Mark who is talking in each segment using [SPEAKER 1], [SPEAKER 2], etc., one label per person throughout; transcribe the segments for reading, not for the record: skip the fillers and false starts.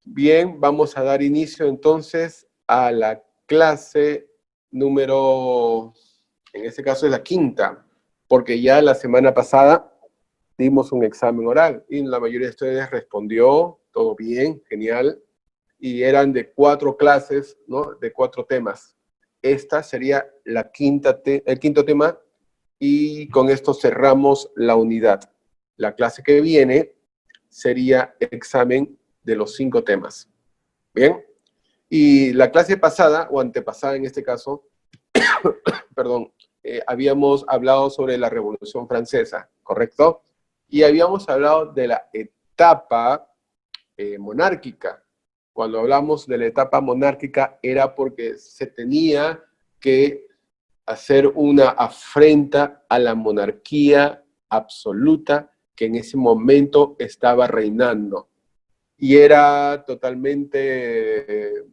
[SPEAKER 1] Bien, vamos a dar inicio entonces a la clase número, en este caso es la quinta, porque ya la semana pasada dimos un examen oral y la mayoría de ustedes respondió, todo bien, genial, y eran de 4 clases, ¿no? De 4 temas. Esta sería la el quinto tema y con esto cerramos la unidad. La clase que viene sería examen de los 5 temas. Bien, y la clase pasada, o antepasada en este caso, perdón, habíamos hablado sobre la Revolución Francesa, ¿correcto? Y habíamos hablado de la etapa monárquica. Cuando hablamos de la etapa monárquica era porque se tenía que hacer una afrenta a la monarquía absoluta que en ese momento estaba reinando. Y era totalmente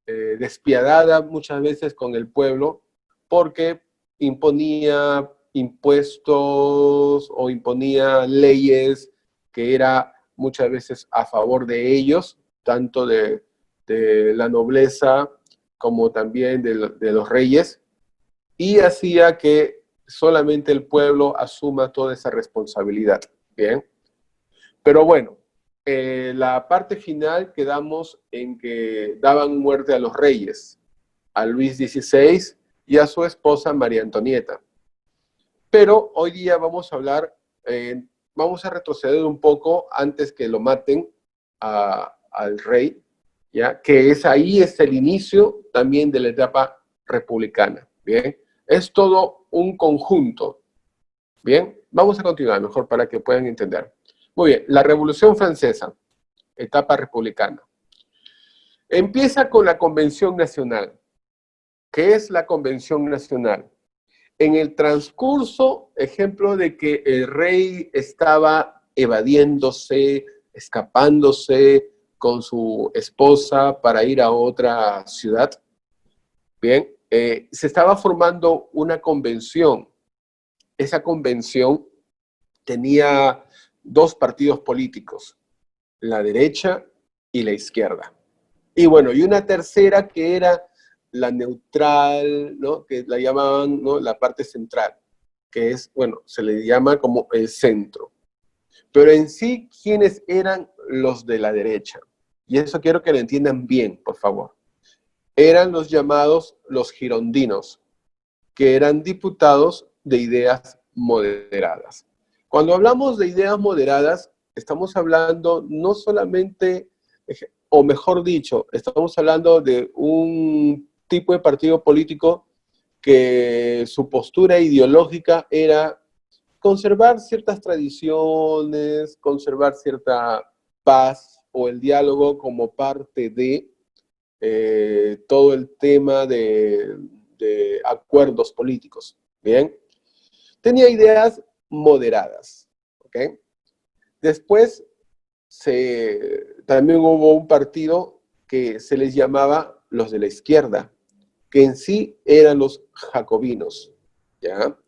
[SPEAKER 1] despiadada muchas veces con el pueblo porque imponía impuestos o imponía leyes que era muchas veces a favor de ellos, tanto de la nobleza como también de los reyes, y hacía que solamente el pueblo asuma toda esa responsabilidad. Bien, pero bueno, la parte final quedamos en que daban muerte a los reyes, a Luis XVI y a su esposa María Antonieta. Pero hoy día vamos a hablar, vamos a retroceder un poco antes que lo maten al rey, ¿ya? Que ahí es el inicio también de la etapa republicana, ¿bien? Es todo un conjunto, ¿bien? Vamos a continuar mejor para que puedan entender. Muy bien, la Revolución Francesa, etapa republicana. Empieza con la Convención Nacional. ¿Qué es la Convención Nacional? En el transcurso, ejemplo de que el rey estaba evadiéndose, escapándose con su esposa para ir a otra ciudad, bien, se estaba formando una convención. Esa convención tenía 2 partidos políticos, la derecha y la izquierda. Y bueno, y una tercera que era la neutral, ¿no? Que la llamaban, ¿no? La parte central, que es, bueno, se le llama como el centro. Pero en sí, ¿quiénes eran los de la derecha? Y eso quiero que lo entiendan bien, por favor. Eran los llamados los girondinos, que eran diputados de ideas moderadas. Cuando hablamos de ideas moderadas, estamos hablando no solamente, o mejor dicho, estamos hablando de un tipo de partido político que su postura ideológica era conservar ciertas tradiciones, conservar cierta paz o el diálogo como parte de todo el tema de acuerdos políticos. Bien, tenía ideas moderadas. ¿Ok? Después también hubo un partido que se les llamaba los de la izquierda, que en sí eran los jacobinos. ¿Ya?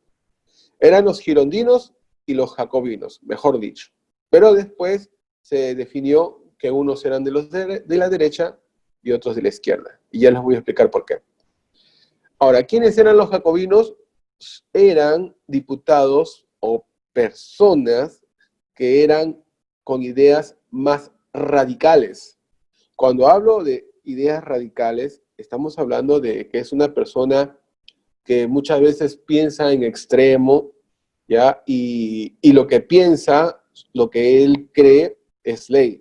[SPEAKER 1] Eran los girondinos y los jacobinos, mejor dicho. Pero después se definió que unos eran de los de la derecha y otros de la izquierda. Y ya les voy a explicar por qué. Ahora, ¿quiénes eran los jacobinos? Eran diputados o personas que eran con ideas más radicales. Cuando hablo de ideas radicales, estamos hablando de que es una persona que muchas veces piensa en extremo, ¿ya? Y lo que piensa, lo que él cree, es ley.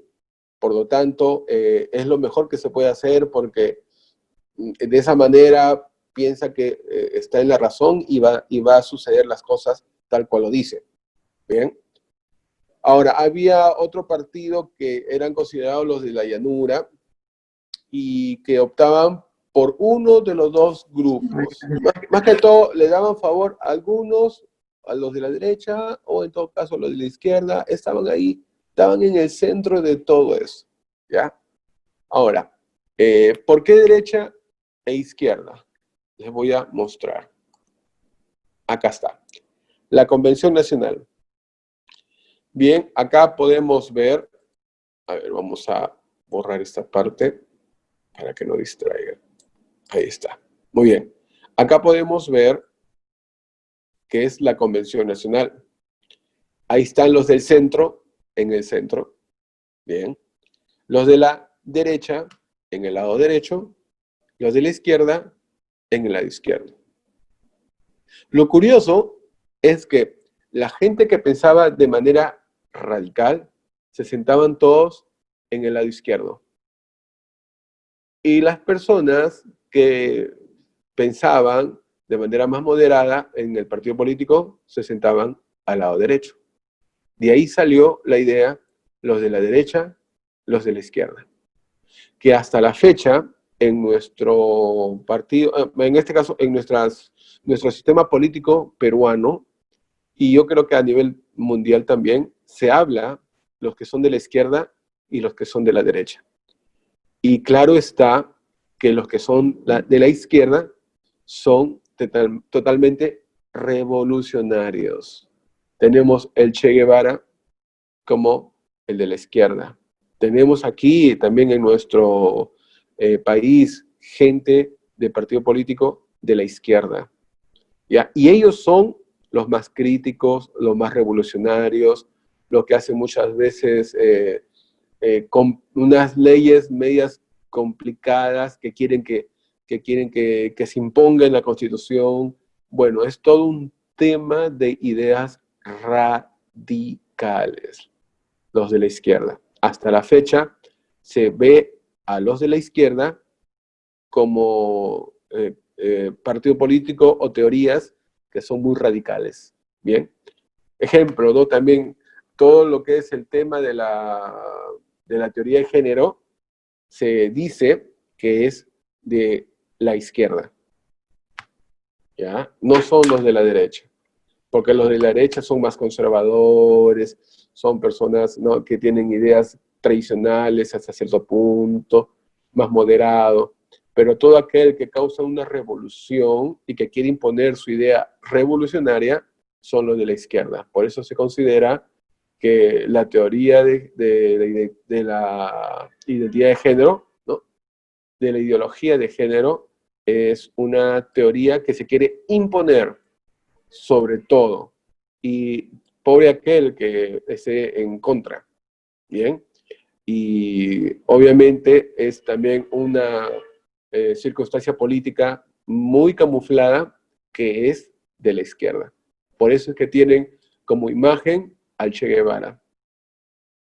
[SPEAKER 1] Por lo tanto, es lo mejor que se puede hacer porque de esa manera piensa que está en la razón y va a suceder las cosas tal cual lo dice. Bien. Ahora, había otro partido que eran considerados los de la llanura y que optaban por uno de los 2 grupos. Más que todo, le daban favor a algunos, a los de la derecha, o en todo caso a los de la izquierda, estaban ahí, estaban en el centro de todo eso. ¿Ya? Ahora, ¿por qué derecha e izquierda? Les voy a mostrar. Acá está. La Convención Nacional. Bien, acá podemos ver, a ver, vamos a borrar esta parte para que no distraiga. Ahí está. Muy bien. Acá podemos ver qué es la Convención Nacional. Ahí están los del centro, en el centro. Bien. Los de la derecha, en el lado derecho. Los de la izquierda, en el lado izquierdo. Lo curioso es que la gente que pensaba de manera radical se sentaban todos en el lado izquierdo. Y las personas que pensaban de manera más moderada en el partido político se sentaban al lado derecho. De ahí salió la idea, los de la derecha, los de la izquierda. Que hasta la fecha, en nuestro partido, en este caso, en nuestro sistema político peruano, y yo creo que a nivel mundial también, se habla los que son de la izquierda y los que son de la derecha. Y claro está que los que son de la izquierda son totalmente revolucionarios. Tenemos el Che Guevara como el de la izquierda. Tenemos aquí también en nuestro país gente de partido político de la izquierda. ¿Ya? Y ellos son los más críticos, los más revolucionarios, los que hacen muchas veces con unas leyes medias complicadas que quieren que se imponga en la Constitución. Bueno, es todo un tema de ideas radicales, los de la izquierda. Hasta la fecha se ve a los de la izquierda como partido político o teorías que son muy radicales. Bien. Ejemplo, ¿no? También todo lo que es el tema de la teoría de género se dice que es de la izquierda. ¿Ya? No son los de la derecha, porque los de la derecha son más conservadores, son personas, ¿no?, que tienen ideas tradicionales hasta cierto punto, más moderado, pero todo aquel que causa una revolución y que quiere imponer su idea revolucionaria son los de la izquierda. Por eso se considera que la teoría de la identidad de género, ¿no?, de la ideología de género, es una teoría que se quiere imponer sobre todo, y pobre aquel que esté en contra, ¿bien? Y obviamente es también una circunstancia política muy camuflada que es de la izquierda. Por eso es que tienen como imagen al Che Guevara,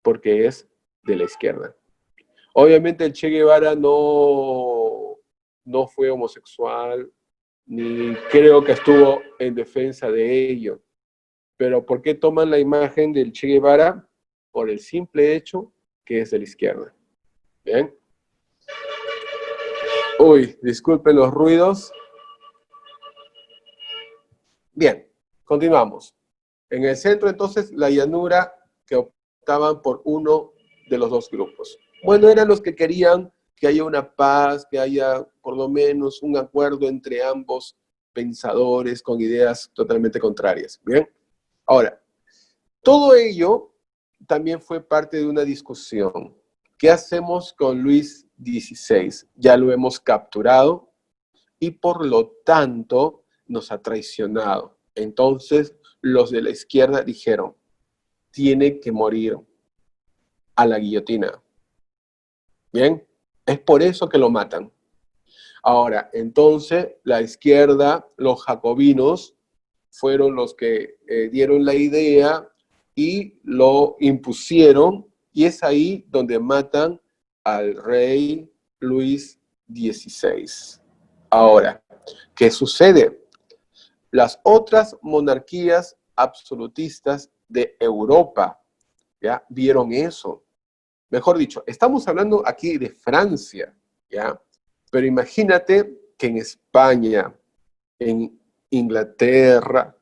[SPEAKER 1] porque es de la izquierda. Obviamente el Che Guevara no fue homosexual, ni creo que estuvo en defensa de ello. Pero ¿por qué toman la imagen del Che Guevara? Por el simple hecho que es de la izquierda. ¿Bien? Uy, disculpen los ruidos. Bien, continuamos. En el centro, entonces, la llanura que optaban por uno de los dos grupos. Bueno, eran los que querían que haya una paz, que haya por lo menos un acuerdo entre ambos pensadores con ideas totalmente contrarias. Bien. Ahora, todo ello también fue parte de una discusión. ¿Qué hacemos con Luis XVI? Ya lo hemos capturado y por lo tanto nos ha traicionado. Entonces los de la izquierda dijeron, tiene que morir a la guillotina. ¿Bien? Es por eso que lo matan. Ahora, entonces la izquierda, los jacobinos, fueron los que dieron la idea y lo impusieron, y es ahí donde matan al rey Luis XVI. Ahora, ¿qué sucede? Las otras monarquías absolutistas de Europa, ¿ya?, vieron eso. Mejor dicho, estamos hablando aquí de Francia, ¿ya? Pero imagínate que en España, en Inglaterra,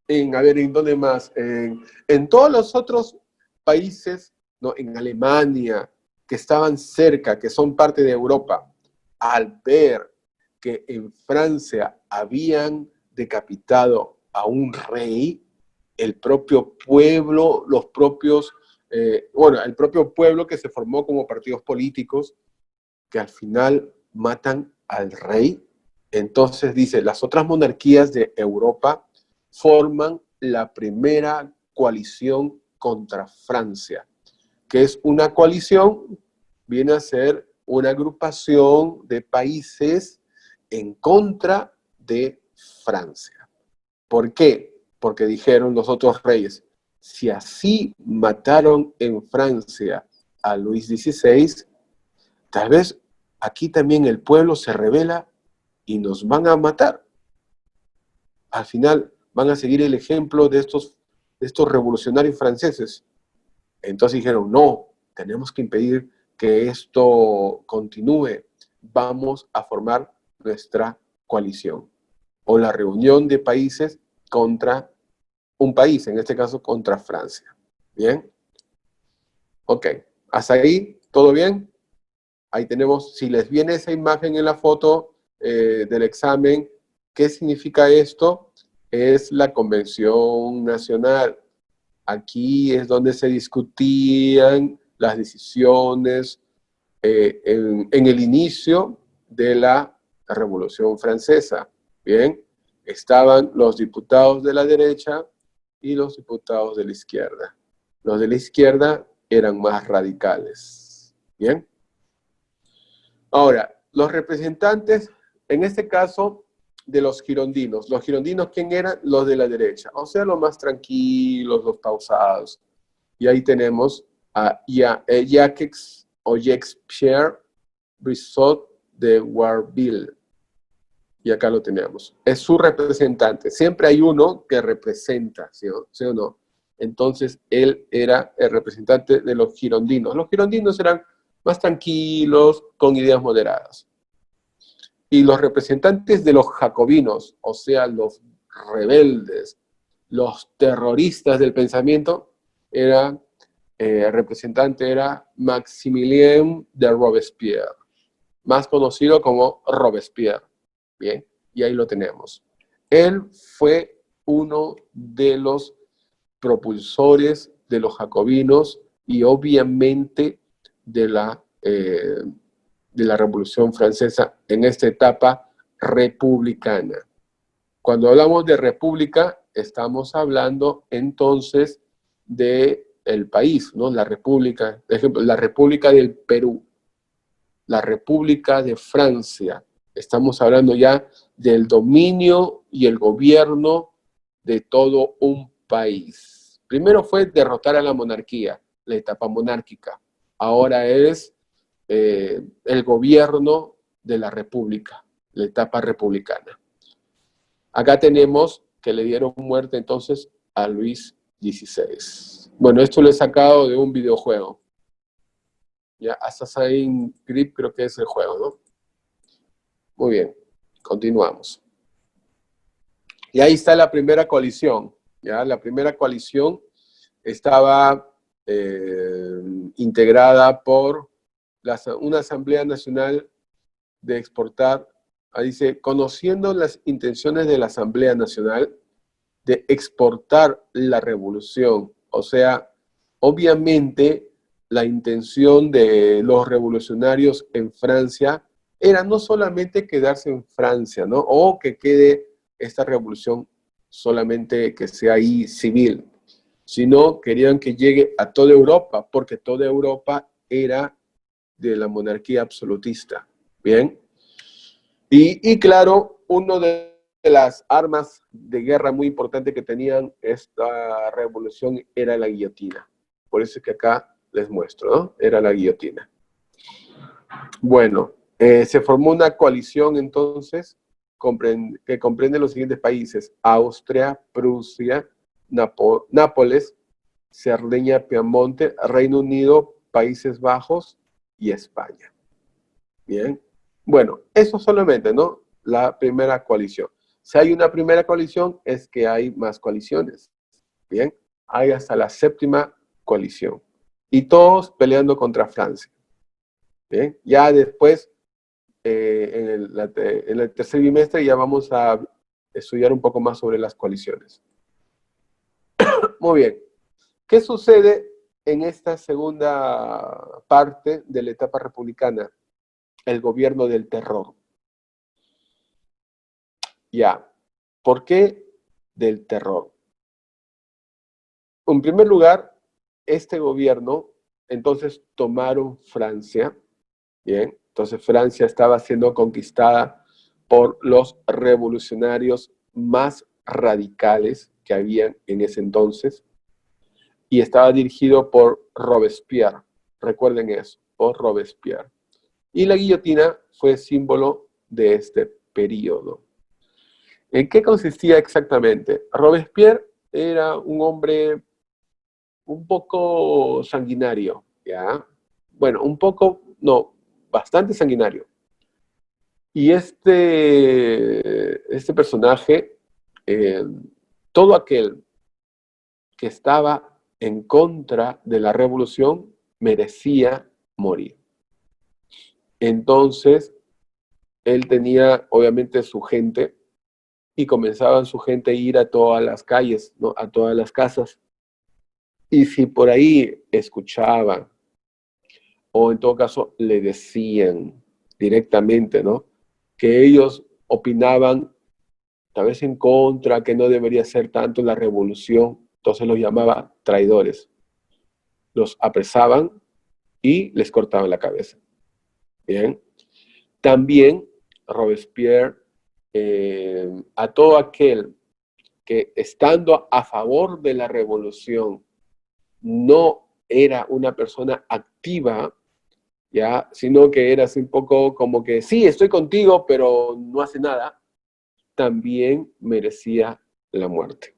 [SPEAKER 1] ¿en dónde más? En todos los otros países, ¿no?, en Alemania, que estaban cerca, que son parte de Europa, al ver que en Francia habían decapitado a un rey, el propio pueblo, los propios bueno, el propio pueblo que se formó como partidos políticos, que al final matan al rey. Entonces dice, las otras monarquías de Europa forman la primera coalición contra Francia, que es una coalición, viene a ser una agrupación de países en contra de Francia. ¿Por qué? Porque dijeron los otros reyes, si así mataron en Francia a Luis XVI, tal vez aquí también el pueblo se rebela y nos van a matar. Al final van a seguir el ejemplo de estos revolucionarios franceses. Entonces dijeron, no, tenemos que impedir que esto continúe. Vamos a formar nuestra coalición o la reunión de países contra un país, en este caso contra Francia. ¿Bien? Ok, hasta ahí, ¿todo bien? Ahí tenemos, si les viene esa imagen en la foto del examen, ¿qué significa esto? Es la Convención Nacional. Aquí es donde se discutían las decisiones en el inicio de la Revolución Francesa. Bien, estaban los diputados de la derecha y los diputados de la izquierda. Los de la izquierda eran más radicales. Bien. Ahora, los representantes, en este caso, de los girondinos. Los girondinos, ¿quién eran? Los de la derecha. O sea, los más tranquilos, los pausados. Y ahí tenemos a Jacques o Jacques-Pierre Brissot de Warville. Y acá lo tenemos. Es su representante. Siempre hay uno que representa, ¿sí o no? Entonces, él era el representante de los girondinos. Los girondinos eran más tranquilos, con ideas moderadas. Y los representantes de los jacobinos, o sea, los rebeldes, los terroristas del pensamiento, el representante era Maximilien de Robespierre, más conocido como Robespierre. Bien, y ahí lo tenemos. Él fue uno de los propulsores de los jacobinos y obviamente de la Revolución Francesa en esta etapa republicana. Cuando hablamos de república, estamos hablando entonces del país, ¿no? La república, por ejemplo, la República del Perú, la República de Francia. Estamos hablando ya del dominio y el gobierno de todo un país. Primero fue derrotar a la monarquía, la etapa monárquica. Ahora es el gobierno de la república, la etapa republicana. Acá tenemos que le dieron muerte entonces a Luis XVI. Bueno, esto lo he sacado de un videojuego. Ya, Assassin's Creed creo que es el juego, ¿no? Muy bien, continuamos. Y ahí está la primera coalición. ¿Ya? La primera coalición estaba integrada por una Asamblea Nacional de Exportar, dice, conociendo las intenciones de la Asamblea Nacional de exportar la revolución. O sea, obviamente la intención de los revolucionarios en Francia era no solamente quedarse en Francia, ¿no? O que quede esta revolución solamente que sea ahí civil, sino querían que llegue a toda Europa, porque toda Europa era de la monarquía absolutista. Bien. Y claro, una de las armas de guerra muy importante que tenían esta revolución era la guillotina. Por eso es que acá les muestro, ¿no? Era la guillotina. Bueno, se formó una coalición entonces que comprende los siguientes países: Austria, Prusia, Nápoles, Cerdeña, Piamonte, Reino Unido, Países Bajos y España. Bien. Bueno, eso solamente, ¿no? La primera coalición. Si hay una primera coalición, es que hay más coaliciones. Bien. Hay hasta la séptima coalición. Y todos peleando contra Francia. Bien. Ya después, en el tercer bimestre, ya vamos a estudiar un poco más sobre las coaliciones. Muy bien. ¿Qué sucede en esta segunda parte de la etapa republicana, el gobierno del terror. Ya, ¿por qué del terror? En primer lugar, este gobierno, entonces tomaron Francia, bien, entonces Francia estaba siendo conquistada por los revolucionarios más radicales que habían en ese entonces, y estaba dirigido por Robespierre, recuerden eso, por Robespierre. Y la guillotina fue símbolo de este periodo. ¿En qué consistía exactamente? Robespierre era un hombre un poco sanguinario, ¿ya? Bueno, un poco, no, bastante sanguinario. Y este personaje, eh, todo aquel que estaba en contra de la revolución merecía morir. Entonces, él tenía obviamente su gente y comenzaban su gente a ir a todas las calles, ¿no? A todas las casas. Y si por ahí escuchaban, o en todo caso le decían directamente, ¿no? Que ellos opinaban tal vez en contra, que no debería ser tanto la revolución, entonces los llamaba traidores. Los apresaban y les cortaban la cabeza. Bien. También Robespierre, a todo aquel que estando a favor de la revolución no era una persona activa, ya, sino que era así un poco como que sí, estoy contigo, pero no hace nada, también merecía la muerte.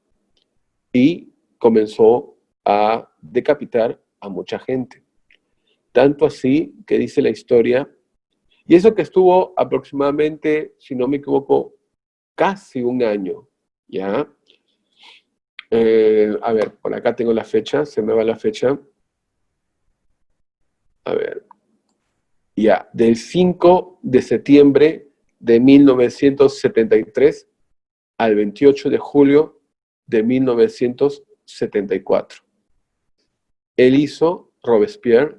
[SPEAKER 1] Y comenzó a decapitar a mucha gente. Tanto así que dice la historia, y eso que estuvo aproximadamente, si no me equivoco, casi un año, ¿ya? A ver, por acá tengo la fecha, se me va la fecha. A ver, ya, del 5 de septiembre de 1973 al 28 de julio de 1974. Él hizo, Robespierre,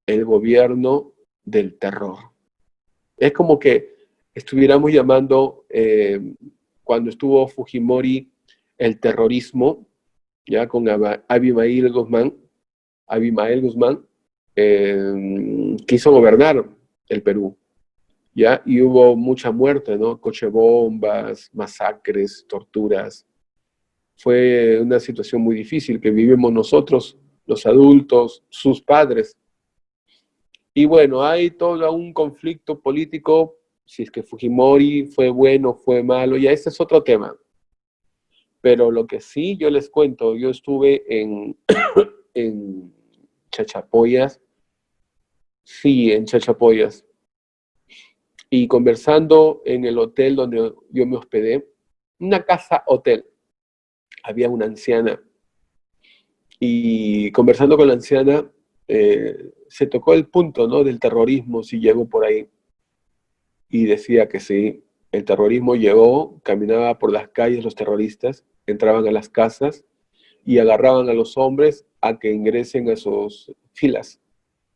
[SPEAKER 1] el gobierno del terror. Es como que estuviéramos llamando, cuando estuvo Fujimori, el terrorismo, ya con Abimael Guzmán, quiso gobernar el Perú, ¿ya? Y hubo mucha muerte, ¿no? Cochebombas, masacres, torturas. Fue una situación muy difícil que vivimos nosotros, los adultos, sus padres. Y bueno, hay todo un conflicto político, si es que Fujimori fue bueno, fue malo, y ese es otro tema. Pero lo que sí yo les cuento, yo estuve en Chachapoyas, sí, en Chachapoyas, y conversando en el hotel donde yo me hospedé, una casa hotel, había una anciana, y conversando con la anciana, se tocó el punto, ¿no? Del terrorismo, si llegó por ahí, y decía que sí, el terrorismo llegó, caminaba por las calles los terroristas, entraban a las casas y agarraban a los hombres a que ingresen a sus filas.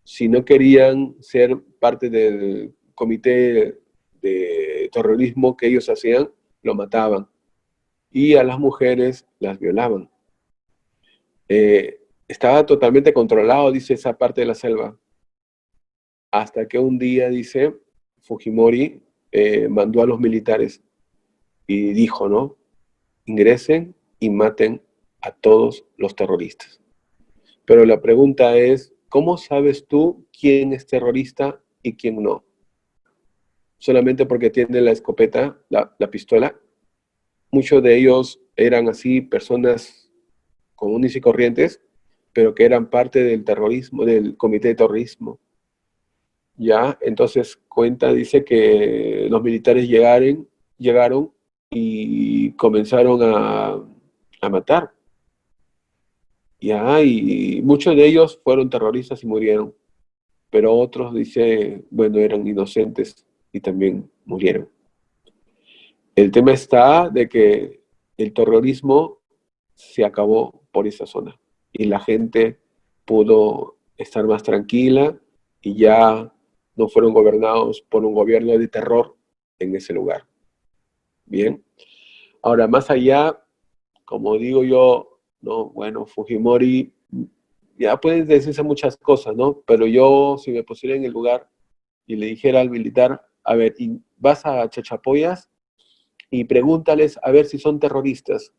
[SPEAKER 1] Si no querían ser parte del comité de terrorismo que ellos hacían, lo mataban. Y a las mujeres las violaban. Estaba totalmente controlado, dice, esa parte de la selva. Hasta que un día, dice, Fujimori mandó a los militares y dijo, ¿no? Ingresen y maten a todos los terroristas. Pero la pregunta es, ¿cómo sabes tú quién es terrorista y quién no? Solamente porque tienen la escopeta, la pistola. Muchos de ellos eran así personas comunes y corrientes, pero que eran parte del terrorismo, del comité de terrorismo. Ya, entonces cuenta, dice que los militares llegaron y comenzaron a matar. Ya, y muchos de ellos fueron terroristas y murieron, pero otros, dice, bueno, eran inocentes y también murieron. El tema está de que el terrorismo se acabó por esa zona y la gente pudo estar más tranquila y ya no fueron gobernados por un gobierno de terror en ese lugar. Bien. Ahora, más allá, como digo yo, no, bueno, Fujimori, ya pueden decirse muchas cosas, ¿no? Pero yo, si me pusiera en el lugar y le dijera al militar, a ver, y vas a Chachapoyas y pregúntales a ver si son terroristas.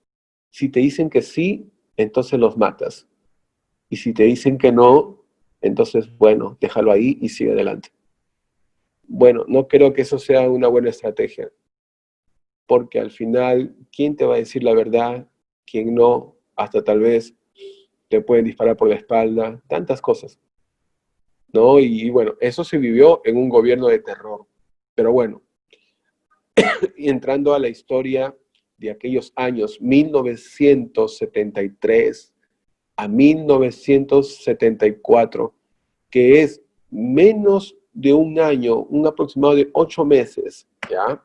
[SPEAKER 1] Si te dicen que sí, entonces los matas. Y si te dicen que no, entonces, bueno, déjalo ahí y sigue adelante. Bueno, no creo que eso sea una buena estrategia, porque al final, ¿quién te va a decir la verdad? ¿Quién no? Hasta tal vez te pueden disparar por la espalda, tantas cosas, ¿no? Y bueno, eso se vivió en un gobierno de terror. Pero bueno, y entrando a la historia de aquellos años, 1973 a 1974, que es menos de un año, un aproximado de 8 meses, ¿ya?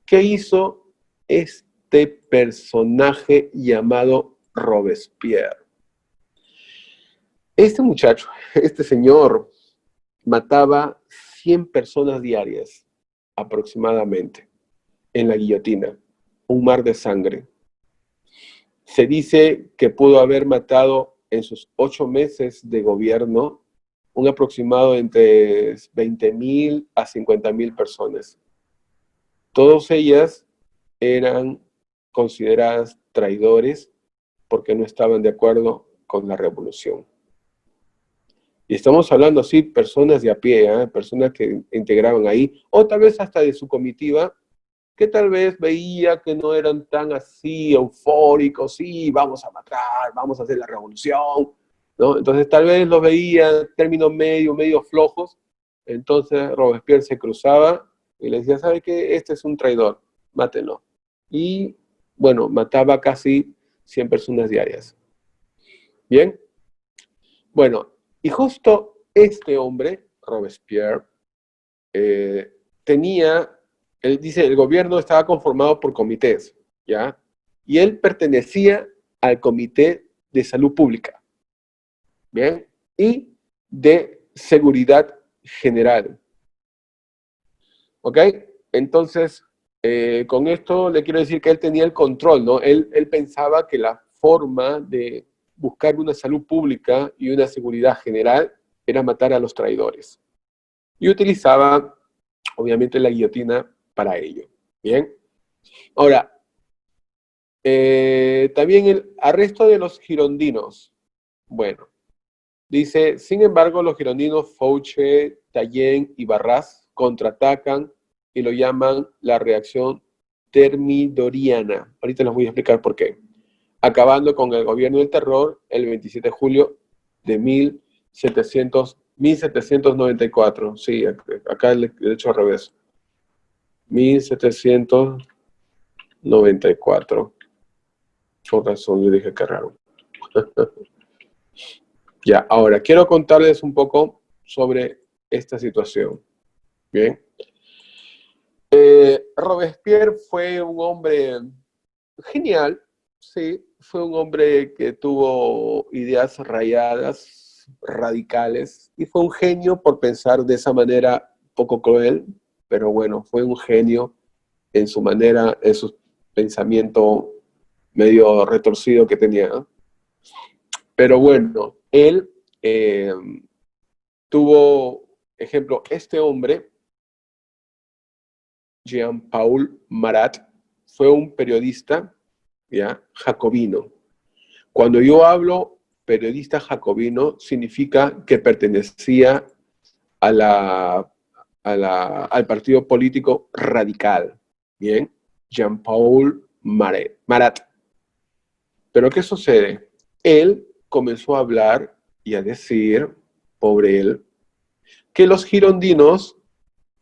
[SPEAKER 1] ¿Qué hizo este personaje llamado Robespierre? Este muchacho, este señor, mataba 100 personas diarias, aproximadamente, en la guillotina, un mar de sangre. Se dice que pudo haber matado en sus 8 meses de gobierno un aproximado entre 20.000 a 50.000 personas. Todas ellas eran consideradas traidores porque no estaban de acuerdo con la revolución. Y estamos hablando así, personas de a pie, personas que integraban ahí, o tal vez hasta de su comitiva, que tal vez veía que no eran tan así eufóricos, sí, vamos a matar, vamos a hacer la revolución, ¿no? Entonces tal vez los veía en términos medio flojos, entonces Robespierre se cruzaba y le decía, ¿sabe qué? Este es un traidor, mátenlo. Y bueno, mataba casi 100 personas diarias. Bien, bueno, y justo este hombre, Robespierre, eh, tenía, él dice, el gobierno estaba conformado por comités, ¿ya? Y él pertenecía al Comité de Salud Pública, ¿bien? Y de Seguridad General, ¿ok? Entonces, con esto le quiero decir que él tenía el control, ¿no? Él pensaba que la forma de buscar una salud pública y una seguridad general era matar a los traidores. Y utilizaba, obviamente, la guillotina para ello. Bien. Ahora, también el arresto de los girondinos. Bueno, dice, sin embargo, los girondinos Fouché, Tallien y Barras contraatacan y lo llaman la reacción termidoriana. Ahorita les voy a explicar por qué. Acabando con el gobierno del terror el 27 de julio de 1794. Sí, acá le he hecho al revés. 1794. Por razón, yo dije que raro. Ya, ahora, quiero contarles un poco sobre esta situación. Bien. Robespierre fue un hombre genial, sí, fue un hombre que tuvo ideas rayadas, radicales, y fue un genio por pensar de esa manera poco cruel, pero bueno, fue un genio en su manera, en su pensamiento medio retorcido que tenía. Pero bueno, él eh, tuvo, ejemplo, este hombre, Jean-Paul Marat, fue un periodista, ¿ya? Jacobino. Cuando yo hablo periodista jacobino, significa que pertenecía a al partido político radical, ¿bien? Jean-Paul Marat. Pero ¿qué sucede? Él comenzó a hablar y a decir, pobre él, que los girondinos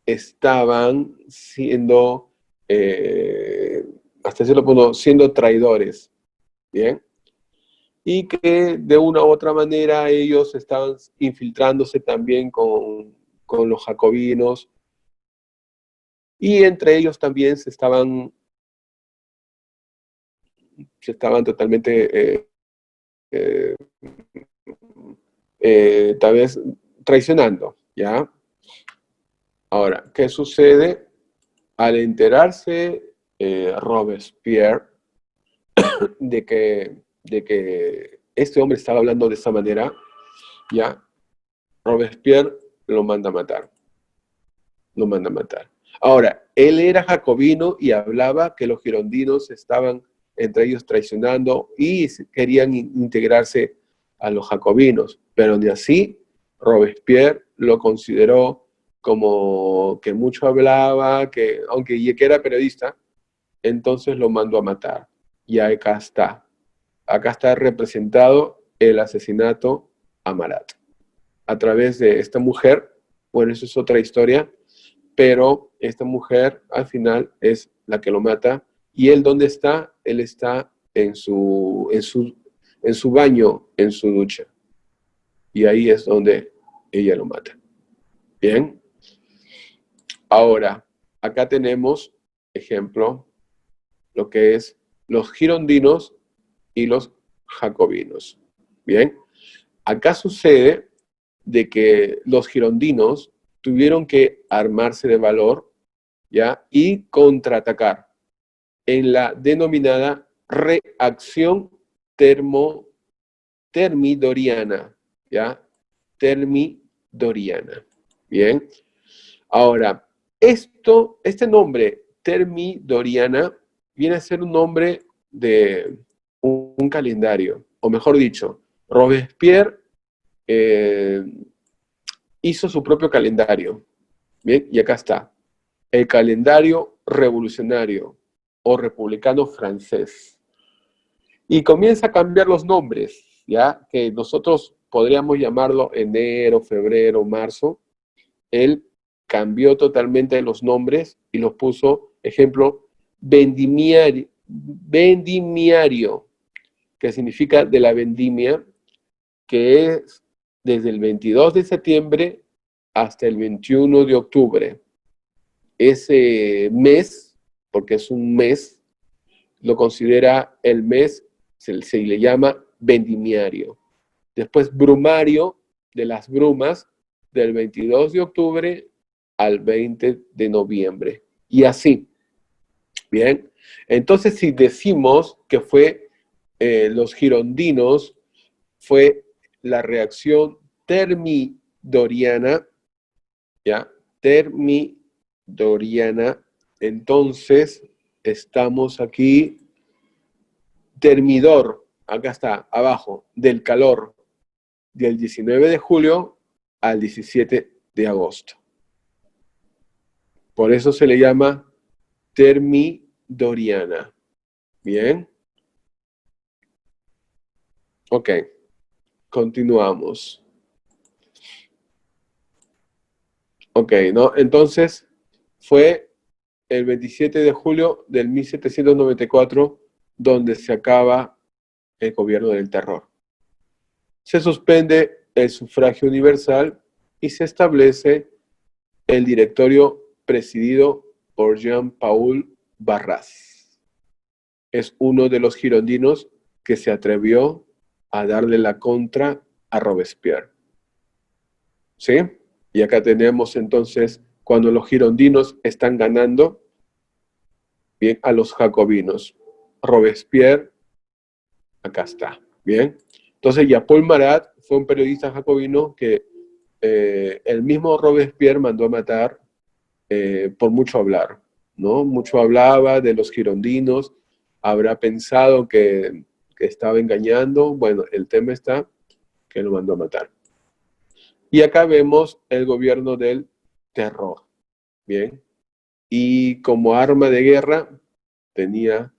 [SPEAKER 1] estaban siendo, hasta cierto punto, siendo traidores, ¿bien? Y que de una u otra manera ellos estaban infiltrándose también con los jacobinos y entre ellos también se estaban totalmente tal vez traicionando, ¿ya? Ahora, ¿qué sucede? Al enterarse Robespierre de que este hombre estaba hablando de esa manera, ya, Robespierre lo manda a matar, lo manda a matar. Ahora, él era jacobino y hablaba que los girondinos estaban entre ellos traicionando y querían integrarse a los jacobinos, pero ni así Robespierre lo consideró como que mucho hablaba, que aunque ya que era periodista, entonces lo mandó a matar. Y acá está representado el asesinato a Marat a través de esta mujer. Bueno, eso es otra historia, pero esta mujer al final es la que lo mata. ¿Y él dónde está? Él está en su baño, en su ducha. Y ahí es donde ella lo mata. Bien. Ahora, acá tenemos, ejemplo, lo que es los girondinos y los jacobinos. Bien. Acá sucede de que los girondinos tuvieron que armarse de valor, ¿ya? Y contraatacar en la denominada reacción termidoriana, ¿ya? Termidoriana. Bien. Ahora, este nombre, termidoriana, viene a ser un nombre de un calendario, o mejor dicho, Robespierre eh, hizo su propio calendario. Bien, y acá está, el calendario revolucionario o republicano francés. Y comienza a cambiar los nombres, ya que nosotros podríamos llamarlo enero, febrero, marzo. Él cambió totalmente los nombres y los puso, ejemplo, vendimiario, que significa de la vendimia, que es desde el 22 de septiembre hasta el 21 de octubre. Ese mes, porque es un mes, lo considera el mes, se le llama vendimiario. Después brumario, de las brumas, del 22 de octubre al 20 de noviembre. Y así, ¿bien? Entonces, si decimos que fue los girondinos, fue la reacción termidoriana, ¿ya? Termidoriana. Entonces, estamos aquí, termidor, acá está, abajo, del calor, del 19 de julio al 17 de agosto. Por eso se le llama termidoriana. Bien. Ok, continuamos. Ok, ¿no? Entonces, fue el 27 de julio del 1794 donde se acaba el gobierno del terror. Se suspende el sufragio universal y se establece el directorio presidido por Jean-Paul Barras. Es uno de los girondinos que se atrevió a darle la contra a Robespierre. ¿Sí? Y acá tenemos entonces, cuando los girondinos están ganando, bien, a los jacobinos. Robespierre, acá está, bien. Entonces, ya Paul Marat fue un periodista jacobino que el mismo Robespierre mandó a matar por mucho hablar, ¿no? Mucho hablaba de los girondinos, habrá pensado que estaba engañando. Bueno, el tema está que lo mandó a matar. Y acá vemos el gobierno del terror, ¿bien? Y como arma de guerra tenía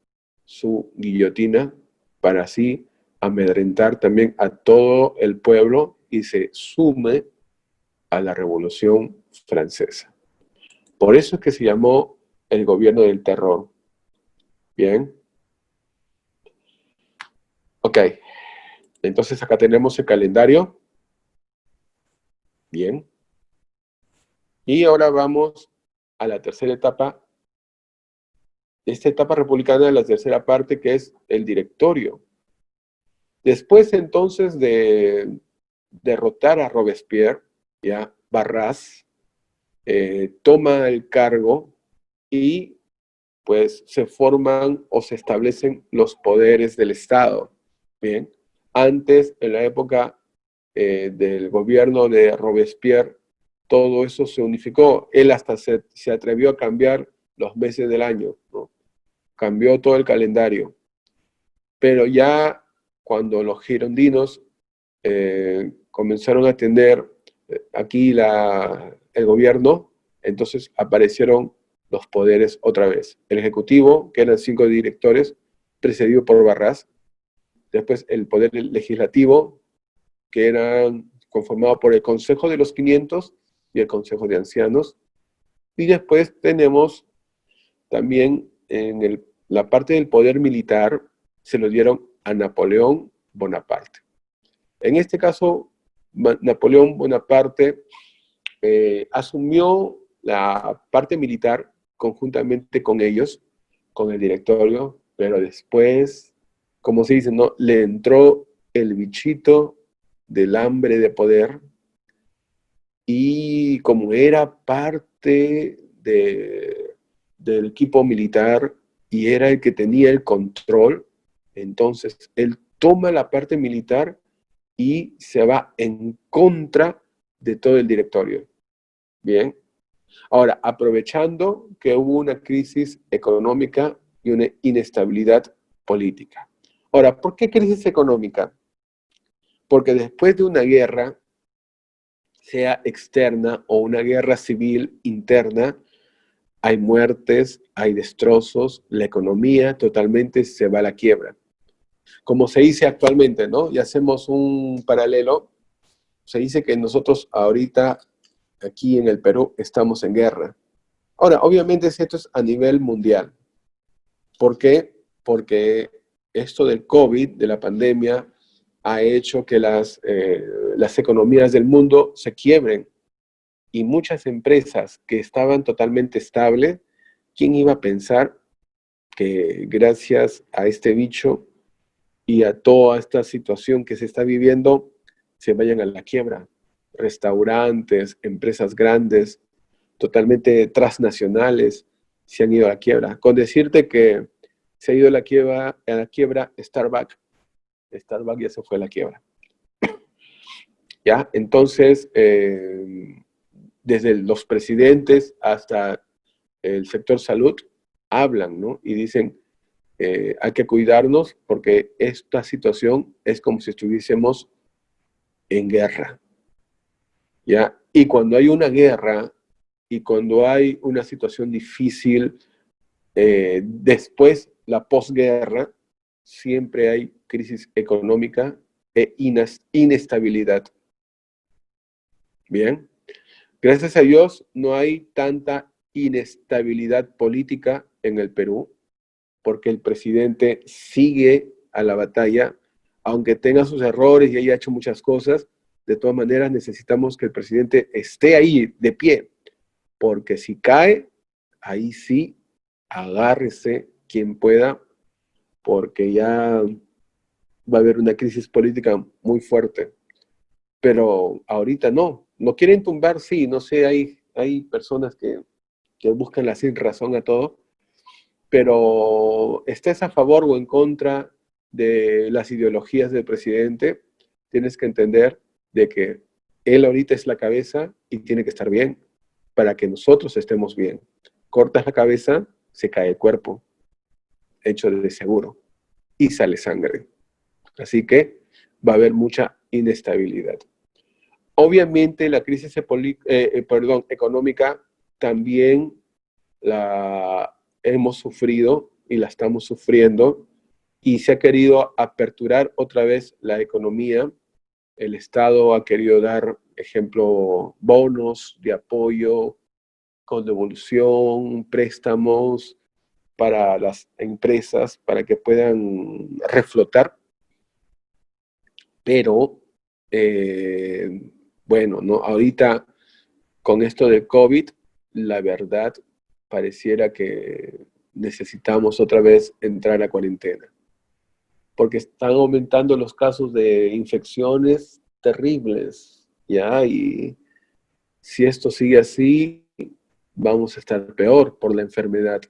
[SPEAKER 1] su guillotina para así amedrentar también a todo el pueblo y se sume a la Revolución Francesa. Por eso es que se llamó el gobierno del terror. Bien. Ok. Entonces acá tenemos el calendario. Bien. Y ahora vamos a la tercera etapa. Esta etapa republicana, la tercera parte, que es el directorio. Después entonces derrotar a Robespierre, ya Barras toma el cargo y pues se forman o se establecen los poderes del Estado. Bien, antes, en la época del gobierno de Robespierre, todo eso se unificó. Él hasta se atrevió a cambiar los meses del año, ¿no? Cambió todo el calendario. Pero ya cuando los girondinos comenzaron a tener aquí el gobierno, entonces aparecieron los poderes otra vez. El Ejecutivo, que eran 5 directores, precedido por Barras. Después el Poder Legislativo, que eran conformado por el Consejo de los 500 y el Consejo de Ancianos. Y después tenemos también la parte del poder militar, se lo dieron a Napoleón Bonaparte. En este caso, Napoleón Bonaparte asumió la parte militar conjuntamente con ellos, con el directorio, pero después, como se dice, ¿no? Le entró el bichito del hambre de poder y como era parte del equipo militar y era el que tenía el control, entonces él toma la parte militar y se va en contra de todo el directorio. Bien. Ahora, aprovechando que hubo una crisis económica y una inestabilidad política. Ahora, ¿por qué crisis económica? Porque después de una guerra, sea externa o una guerra civil interna, hay muertes, hay destrozos, la economía totalmente se va a la quiebra. Como se dice actualmente, ¿no? Y hacemos un paralelo, se dice que nosotros ahorita, aquí en el Perú, estamos en guerra. Ahora, obviamente esto es a nivel mundial. ¿Por qué? Porque esto del COVID, de la pandemia, ha hecho que las economías del mundo se quiebren y muchas empresas que estaban totalmente estables, ¿quién iba a pensar que gracias a este bicho y a toda esta situación que se está viviendo, se vayan a la quiebra? Restaurantes, empresas grandes, totalmente transnacionales, se han ido a la quiebra. Con decirte que se ha ido a la quiebra Starbucks. Starbucks ya se fue a la quiebra. ¿Ya? Entonces, desde los presidentes hasta el sector salud hablan, ¿no? Y dicen, hay que cuidarnos porque esta situación es como si estuviésemos en guerra, ¿ya? Y cuando hay una guerra y cuando hay una situación difícil, después la posguerra, siempre hay crisis económica e inestabilidad. Bien, gracias a Dios no hay tanta inestabilidad política en el Perú, porque el presidente sigue a la batalla, aunque tenga sus errores y haya hecho muchas cosas, de todas maneras necesitamos que el presidente esté ahí de pie, porque si cae, ahí sí, agárrese quien pueda, porque ya va a haber una crisis política muy fuerte. Pero ahorita no quieren tumbar, sí, no sé, hay personas que buscan la sin razón a todo, pero estés a favor o en contra de las ideologías del presidente, tienes que entender de que él ahorita es la cabeza y tiene que estar bien para que nosotros estemos bien. Cortas la cabeza, se cae el cuerpo, hecho de seguro, y sale sangre. Así que va a haber mucha inestabilidad. Obviamente la crisis económica también la hemos sufrido y la estamos sufriendo y se ha querido aperturar otra vez la economía. El Estado ha querido dar, ejemplo, bonos de apoyo con devolución, préstamos para las empresas para que puedan reflotar, pero bueno, ¿no? Ahorita con esto del COVID, la verdad pareciera que necesitamos otra vez entrar a cuarentena, porque están aumentando los casos de infecciones terribles, ¿ya? Y si esto sigue así, vamos a estar peor por la enfermedad.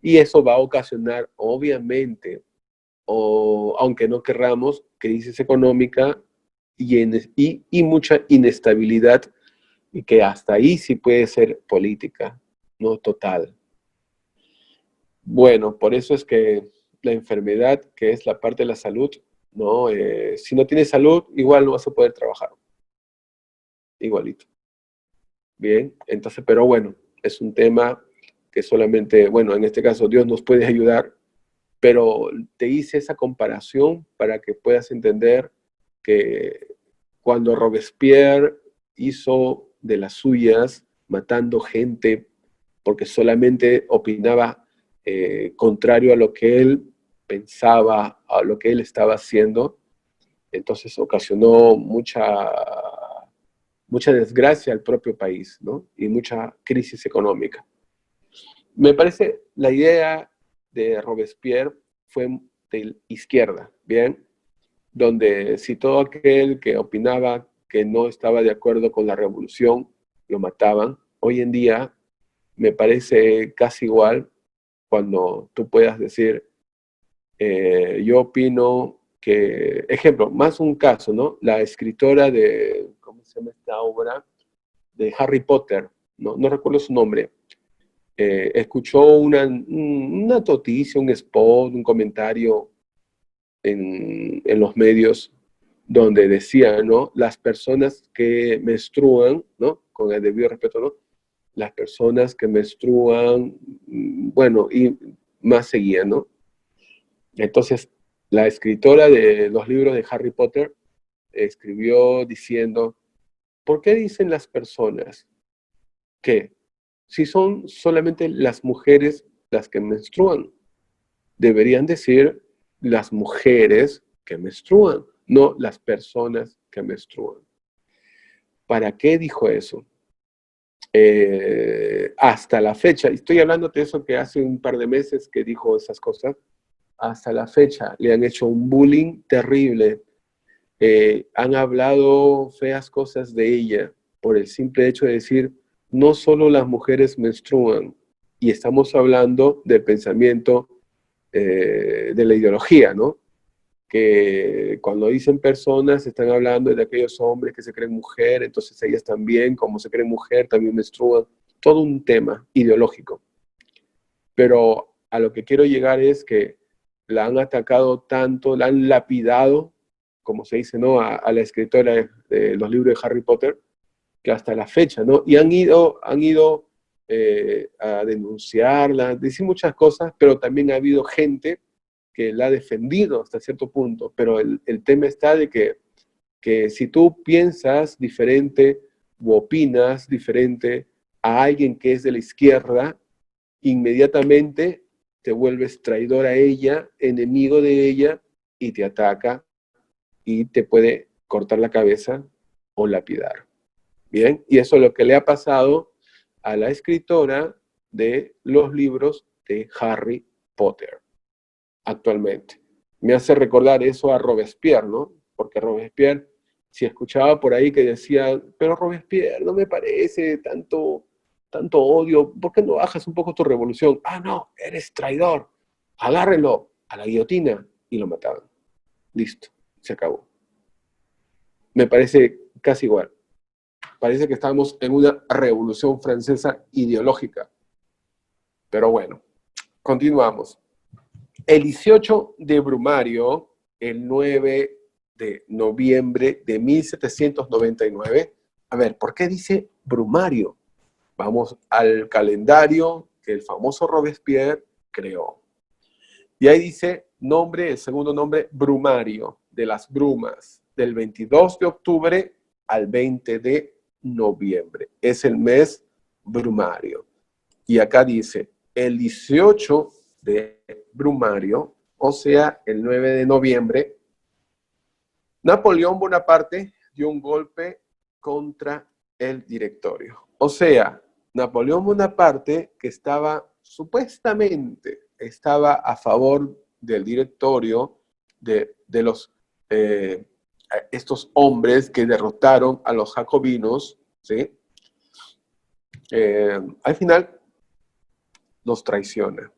[SPEAKER 1] Y eso va a ocasionar, obviamente, o aunque no querramos, crisis económica y mucha inestabilidad, y que hasta ahí sí puede ser política, no total. Bueno, por eso es que la enfermedad, que es la parte de la salud, ¿no? Si no tienes salud, igual no vas a poder trabajar, igualito. Bien, entonces, pero bueno, es un tema que solamente, bueno, en este caso Dios nos puede ayudar, pero te hice esa comparación para que puedas entender que cuando Robespierre hizo de las suyas, matando gente porque solamente opinaba contrario a lo que él pensaba, a lo que él estaba haciendo, entonces ocasionó mucha desgracia al propio país, ¿no? Y mucha crisis económica. Me parece la idea de Robespierre fue de izquierda, ¿bien? Donde si todo aquel que opinaba que no estaba de acuerdo con la revolución, lo mataban. Hoy en día me parece casi igual cuando tú puedas decir, yo opino que, ejemplo, más un caso, ¿no? La escritora de, ¿cómo se llama esta obra? De Harry Potter, no recuerdo su nombre, escuchó una noticia, un spot, un comentario en los medios donde decía, ¿no? Las personas que menstruan, ¿no? Con el debido respeto, ¿no? Las personas que menstruan, bueno, y más seguía, ¿no? Entonces, la escritora de los libros de Harry Potter escribió diciendo, ¿por qué dicen las personas que si son solamente las mujeres las que menstruan? Deberían decir las mujeres que menstruan, no las personas que menstruan. ¿Para qué dijo eso? Hasta la fecha, estoy hablando de eso que hace un par de meses que dijo esas cosas, hasta la fecha le han hecho un bullying terrible, han hablado feas cosas de ella por el simple hecho de decir, no solo las mujeres menstruan, y estamos hablando del pensamiento de la ideología, ¿no? Que cuando dicen personas están hablando de aquellos hombres que se creen mujer, entonces ellas también, como se creen mujer, también menstruan, todo un tema ideológico. Pero a lo que quiero llegar es que la han atacado tanto, la han lapidado, como se dice, ¿no? A la escritora de los libros de Harry Potter, que hasta la fecha, ¿no? Y han ido a denunciarla, decir muchas cosas, pero también ha habido gente que la ha defendido hasta cierto punto, pero el tema está de que si tú piensas diferente o opinas diferente a alguien que es de la izquierda, inmediatamente te vuelves traidor a ella, enemigo de ella, y te ataca y te puede cortar la cabeza o lapidar. Bien, y eso es lo que le ha pasado a la escritora de los libros de Harry Potter actualmente. Me hace recordar eso a Robespierre, ¿no? Porque Robespierre, si escuchaba por ahí que decía, pero Robespierre, no me parece tanto odio, ¿por qué no bajas un poco tu revolución? Ah, no, eres traidor, agárrenlo a la guillotina, y lo mataban. Listo, se acabó. Me parece casi igual. Parece que estamos en una revolución francesa ideológica. Pero bueno, continuamos. El 18 de Brumario, el 9 de noviembre de 1799. A ver, ¿por qué dice Brumario? Vamos al calendario que el famoso Robespierre creó. Y ahí dice nombre, el segundo nombre, Brumario, de las brumas, del 22 de octubre al 20 de noviembre. Es el mes Brumario. Y acá dice, el 18 de Brumario, o sea, el 9 de noviembre, Napoleón Bonaparte dio un golpe contra el directorio. O sea, Napoleón Bonaparte, que supuestamente estaba a favor del directorio, de los estos hombres que derrotaron a los jacobinos, ¿sí? Al final los traiciona,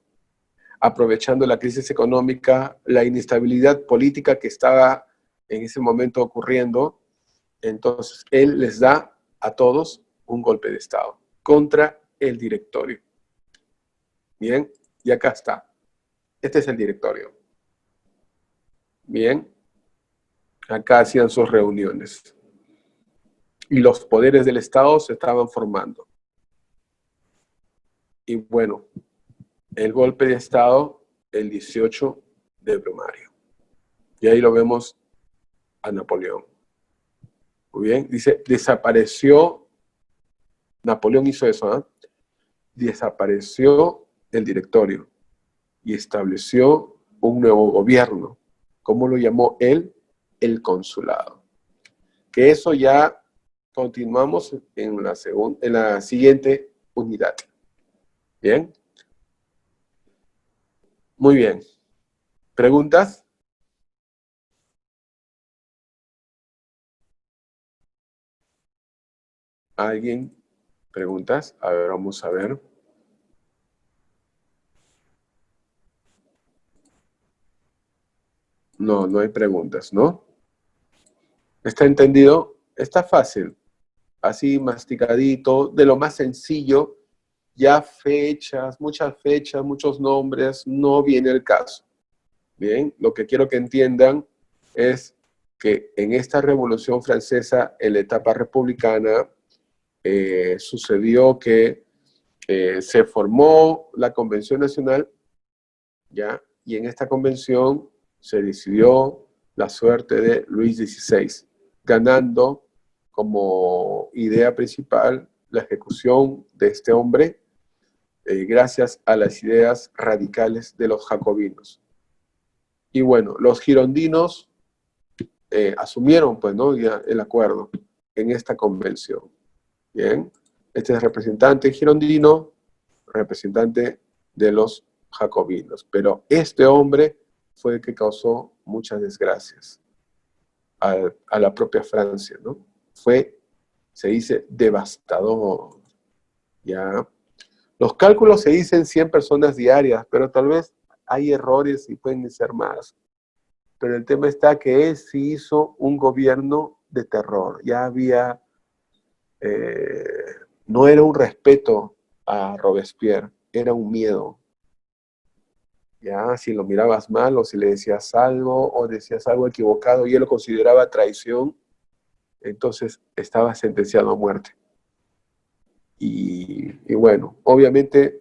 [SPEAKER 1] aprovechando la crisis económica, la inestabilidad política que estaba en ese momento ocurriendo. Entonces él les da a todos un golpe de Estado contra el directorio. Bien, y acá está. Este es el directorio. Bien, acá hacían sus reuniones. Y los poderes del Estado se estaban formando. Y bueno, el golpe de Estado el 18 de Brumario. Y ahí lo vemos a Napoleón. Muy bien, dice, desapareció, Napoleón hizo eso, ¿eh? Desapareció el directorio y estableció un nuevo gobierno. ¿Cómo lo llamó él? El consulado. Que eso ya continuamos en la siguiente unidad. ¿Bien? Muy bien. ¿Preguntas? ¿Alguien? ¿Preguntas? A ver, vamos a ver. No, no hay preguntas, ¿no? ¿Está entendido? Está fácil. Así masticadito, de lo más sencillo, ya fechas, muchos nombres, no viene el caso. Bien, lo que quiero que entiendan es que en esta Revolución Francesa, en la etapa republicana, sucedió que se formó la Convención Nacional, ¿ya? Y en esta convención se decidió la suerte de Luis XVI, ganando como idea principal la ejecución de este hombre gracias a las ideas radicales de los jacobinos. Y bueno, los girondinos asumieron, pues, ¿no? Ya el acuerdo en esta convención. Bien, este es representante girondino, representante de los jacobinos. Pero este hombre fue el que causó muchas desgracias a la propia Francia, ¿no? Fue, se dice, devastador. Ya. Los cálculos se dicen 100 personas diarias, pero tal vez hay errores y pueden ser más. Pero el tema está que él sí hizo un gobierno de terror. Ya había, eh, no era un respeto a Robespierre, era un miedo. Ya, si lo mirabas mal o si le decías algo o decías algo equivocado y él lo consideraba traición, entonces estaba sentenciado a muerte. Y bueno, obviamente,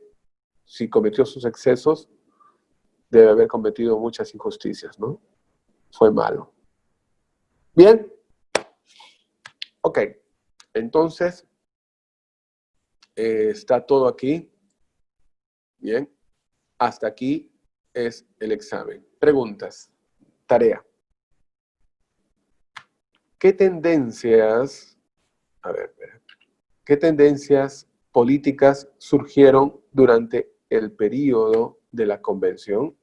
[SPEAKER 1] si cometió sus excesos, debe haber cometido muchas injusticias, ¿no? Fue malo. Bien, ok. Entonces, está todo aquí. Bien, hasta aquí es el examen. Preguntas, tarea. ¿Qué tendencias, a ver, qué tendencias políticas surgieron durante el periodo de la convención?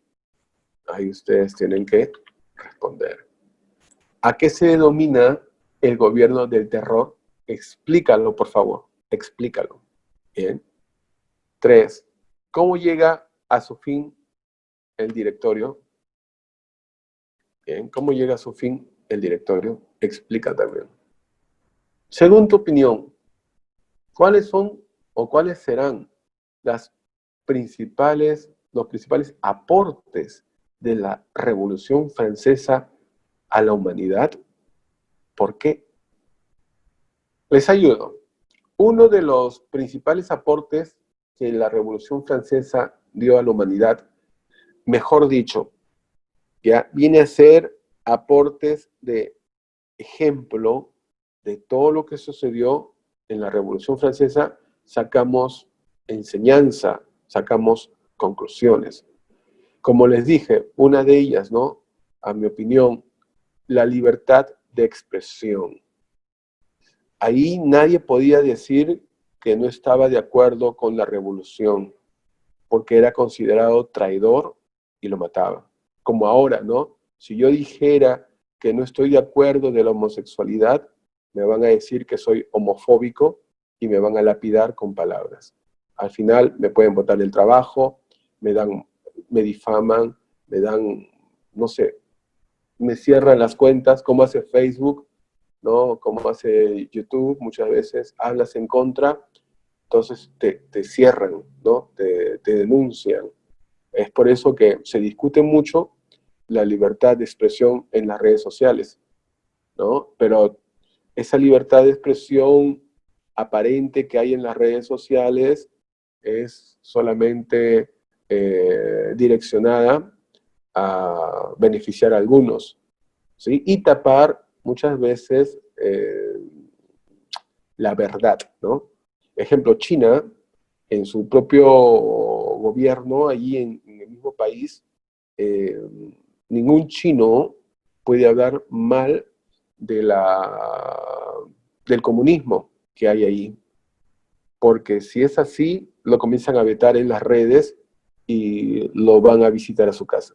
[SPEAKER 1] Ahí ustedes tienen que responder. ¿A qué se denomina el gobierno del terror? Explícalo, por favor. Explícalo. Bien. 3. ¿Cómo llega a su fin el directorio? Bien. ¿Cómo llega a su fin el directorio? Explica también. Según tu opinión, ¿cuáles son o cuáles serán los principales aportes de la Revolución Francesa a la humanidad? ¿Por qué? Les ayudo. Uno de los principales aportes que la Revolución Francesa dio a la humanidad, mejor dicho, ya viene a ser aportes de ejemplo de todo lo que sucedió en la Revolución Francesa, sacamos enseñanza, sacamos conclusiones. Como les dije, una de ellas, ¿no? A mi opinión, la libertad de expresión. Ahí nadie podía decir que no estaba de acuerdo con la revolución, porque era considerado traidor y lo mataba. Como ahora, ¿no? Si yo dijera que no estoy de acuerdo de la homosexualidad, me van a decir que soy homofóbico y me van a lapidar con palabras. Al final me pueden botar del trabajo, me difaman, me dan, no sé, me cierran las cuentas, como hace Facebook, ¿no? Como hace YouTube, muchas veces hablas en contra, entonces te cierran, ¿no? Te denuncian. Es por eso que se discute mucho la libertad de expresión en las redes sociales, ¿no? Pero esa libertad de expresión aparente que hay en las redes sociales es solamente direccionada a beneficiar a algunos, ¿sí? Y tapar muchas veces la verdad, ¿no? Ejemplo, China, en su propio gobierno, allí en el mismo país, eh, ningún chino puede hablar mal de del comunismo que hay ahí, porque si es así, lo comienzan a vetar en las redes y lo van a visitar a su casa.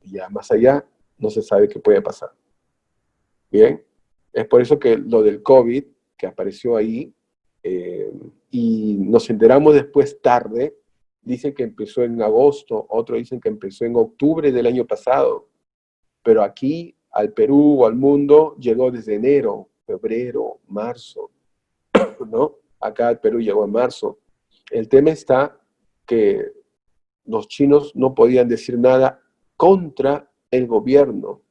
[SPEAKER 1] Y ya más allá, no se sabe qué puede pasar. Bien, es por eso que lo del COVID, que apareció ahí, eh, y nos enteramos después tarde, dicen que empezó en agosto, otros dicen que empezó en octubre del año pasado, pero aquí al Perú o al mundo llegó desde enero, febrero, marzo, ¿no? Acá al Perú llegó en marzo. El tema está que los chinos no podían decir nada contra el gobierno,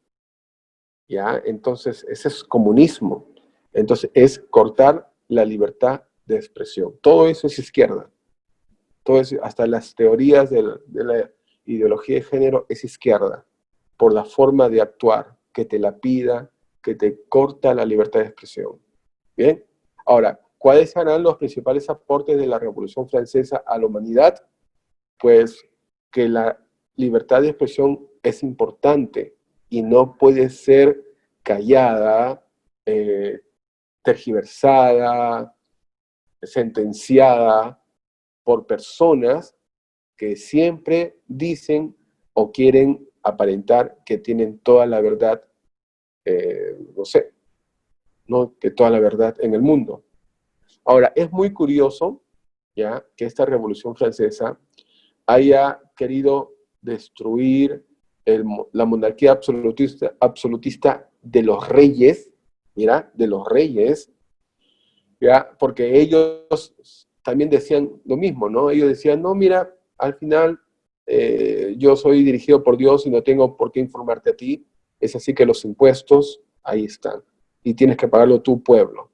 [SPEAKER 1] ¿ya? Entonces, ese es comunismo. Entonces, es cortar la libertad de expresión. Todo eso es izquierda. Todo eso, hasta las teorías de la ideología de género es izquierda, por la forma de actuar, que te la pida, que te corta la libertad de expresión. ¿Bien? Ahora, ¿cuáles serán los principales aportes de la Revolución Francesa a la humanidad? Pues que la libertad de expresión es importante y no puede ser callada, tergiversada, sentenciada por personas que siempre dicen o quieren aparentar que tienen toda la verdad, no sé, ¿no? Que toda la verdad en el mundo. Ahora, es muy curioso, ¿ya? Que esta Revolución Francesa haya querido destruir la monarquía absolutista de los reyes, mira, de los reyes, ¿ya? Porque ellos también decían lo mismo, ¿no? Ellos decían, no, mira, al final yo soy dirigido por Dios y no tengo por qué informarte a ti, es así que los impuestos ahí están, y tienes que pagarlo tu pueblo,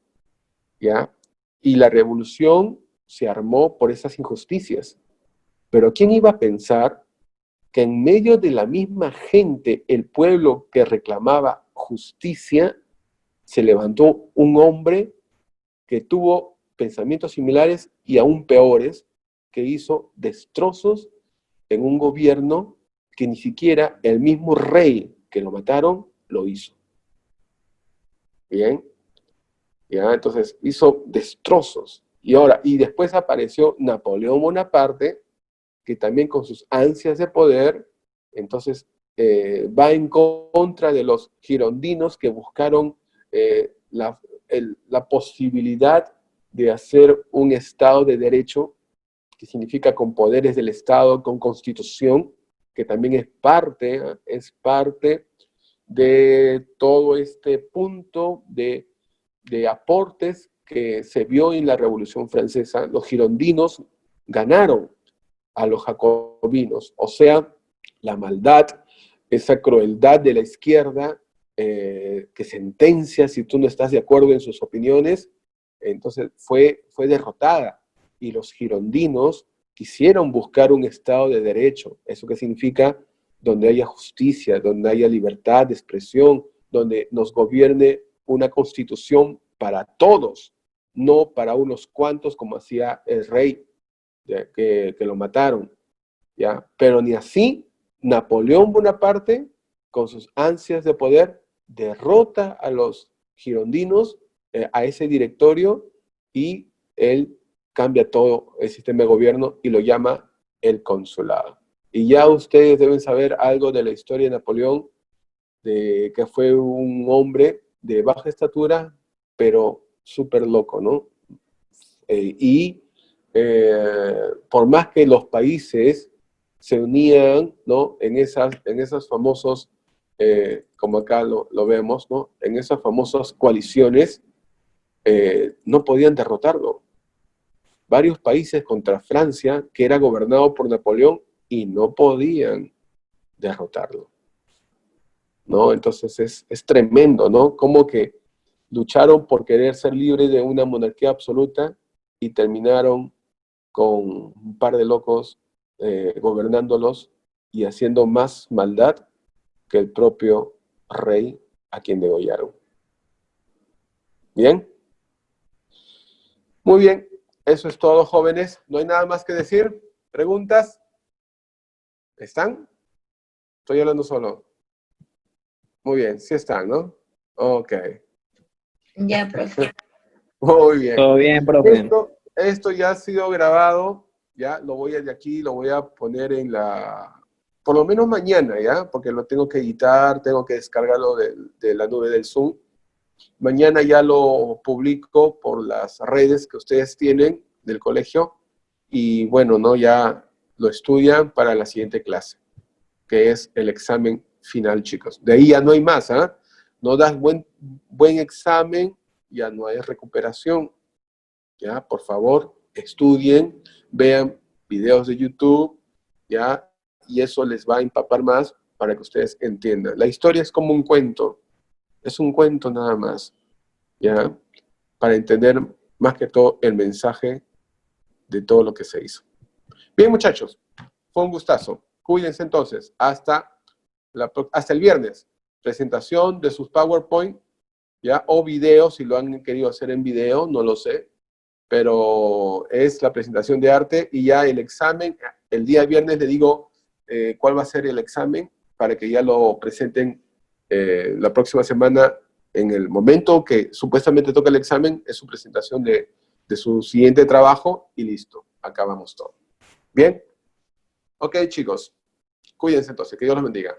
[SPEAKER 1] ¿ya? Y la revolución se armó por esas injusticias. Pero ¿quién iba a pensar que en medio de la misma gente, el pueblo que reclamaba justicia, se levantó un hombre que tuvo pensamientos similares y aún peores, que hizo destrozos en un gobierno que ni siquiera el mismo rey que lo mataron lo hizo? Bien, ya, entonces hizo destrozos. Y después apareció Napoleón Bonaparte, que también con sus ansias de poder, entonces va en contra de los girondinos que buscaron la posibilidad de hacer un Estado de derecho, que significa con poderes del Estado, con constitución, que también es parte de todo este punto de aportes que se vio en la Revolución Francesa. Los girondinos ganaron a los jacobinos, o sea, la maldad, esa crueldad de la izquierda que sentencia si tú no estás de acuerdo en sus opiniones, entonces fue derrotada, y los girondinos quisieron buscar un Estado de derecho. ¿Eso qué significa? Donde haya justicia, donde haya libertad de expresión, donde nos gobierne una constitución para todos, no para unos cuantos como hacía el rey que lo mataron, ¿ya? Pero ni así, Napoleón Bonaparte, con sus ansias de poder, derrota a los girondinos, a ese directorio, y él cambia todo el sistema de gobierno y lo llama el consulado. Y ya ustedes deben saber algo de la historia de Napoleón, de que fue un hombre de baja estatura, pero súper loco, ¿no? Y por más que los países se unían, ¿no? En esas famosos, como acá lo vemos, ¿no? En esas famosas coaliciones, no podían derrotarlo. Varios países contra Francia, que era gobernado por Napoleón, y no podían derrotarlo, ¿no? Entonces es tremendo, ¿no? Como que lucharon por querer ser libres de una monarquía absoluta y terminaron con un par de locos gobernándolos y haciendo más maldad que el propio rey a quien degollaron. ¿Bien? Muy bien. Eso es todo, jóvenes. ¿No hay nada más que decir? ¿Preguntas? ¿Están? Estoy hablando solo. Muy bien, sí están, ¿no? Ok.
[SPEAKER 2] Ya, profe.
[SPEAKER 1] Muy bien.
[SPEAKER 3] Todo bien, profe.
[SPEAKER 1] Esto ya ha sido grabado, ya lo voy a de aquí, lo voy a poner en por lo menos mañana, ¿ya? Porque lo tengo que editar, tengo que descargarlo de la nube del Zoom. Mañana ya lo publico por las redes que ustedes tienen del colegio y bueno, ¿no? Ya lo estudian para la siguiente clase, que es el examen final, chicos. De ahí ya no hay más, ¿ah? No das buen examen, ya no hay recuperación. ¿Ya? Por favor, estudien, vean videos de YouTube, ¿ya? Y eso les va a empapar más para que ustedes entiendan. La historia es como un cuento, es un cuento nada más, ¿ya? Para entender más que todo el mensaje de todo lo que se hizo. Bien, muchachos, fue un gustazo. Cuídense entonces, hasta el viernes. Presentación de sus PowerPoint, ¿ya? O videos, si lo han querido hacer en video, no lo sé, pero es la presentación de arte y ya el examen, el día viernes le digo cuál va a ser el examen para que ya lo presenten la próxima semana en el momento que supuestamente toca el examen, es su presentación de su siguiente trabajo y listo, acabamos todo. ¿Bien? Ok, chicos, cuídense entonces, que Dios los bendiga.